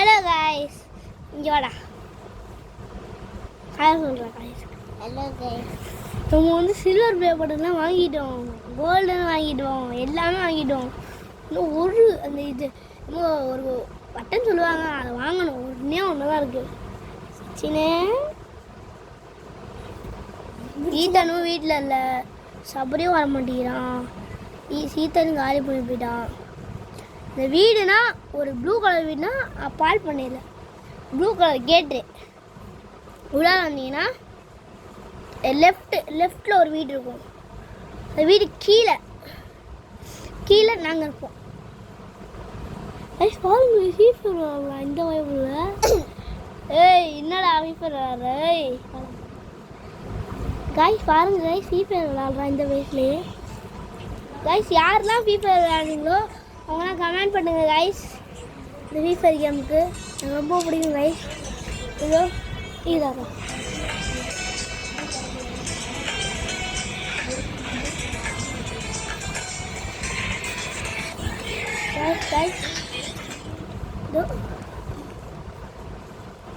Hello guys, இங்கே வாடா. Hi சொல்கிறேன் காய்ஸ். Hello guys. நம்ம வந்து சில்வர் ப்ளே பட்டன்லாம் வாங்கிட்டோம், கோல்டன் வாங்கிட்டோம், எல்லாமே வாங்கிட்டோம். இன்னும் ஒரு அந்த இது இன்னும் ஒரு பட்டன் சொல்லுவாங்க, அதை வாங்கணும். ஒன்று தான் இருக்குது. சின்ன ஈத்தனும் வீட்டில் இல்லை, சபரியும் வர மாட்டேங்கிறான். சீத்தனும் காலி பண்ணி போயிட்டான். இந்த வீடுனா ஒரு ப்ளூ கலர் வீடுனா பால் பண்ணல, ப்ளூ கலர் கேட்டு உள்ளார வந்தீங்கன்னா லெஃப்டில் ஒரு வீடு இருக்கும். அந்த வீடு கீழே நாங்கள் இருப்போம். பாருங்க ஃபீஃபர் வரலாம் இந்த வயபில். ஏய் என்னடா ஃபீஃபர் வர காய்ஸ், பாருங்க காய்ஸ், ஃபீஃபர் விளாட்றான் இந்த வயசுலேயே. காய்ஸ் யாரெல்லாம் ஃபீஃபர் விளாடுறீங்களோ அவங்களாம் கமெண்ட் பண்ணுங்கள் காய்ஸ். இந்த ஃபீஃபர் கேமுக்கு எனக்கு ரொம்ப பிடிக்கும் காய்ஸ். இதோ இதாக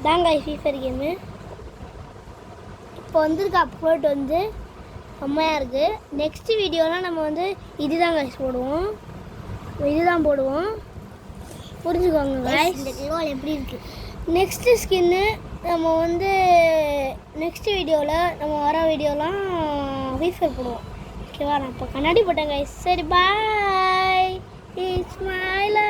தான் காய்ஸ் ஃபீஃபர் கேமு. இப்போ வந்துருக்கு அப்லோட் வந்து செம்மையாக இருக்குது. நெக்ஸ்ட் வீடியோலாம் நம்ம வந்து இதுதான் காய்ஸ் போடுவோம், புரிஞ்சுக்கோங்க காய்ஸ். இந்த கிலோல் எப்படி இருக்குது? நெக்ஸ்ட்டு ஸ்கின்னு நம்ம வந்து நெக்ஸ்ட் வீடியோவில் நம்ம வர வீடியோலாம் ஃபீஃபர் போடுவோம். ஓகேவா? நான் இப்போ கண்ணாடி போட்டேன் காய்ஸ். சரி பாய், இட்ஸ் மை லவ்.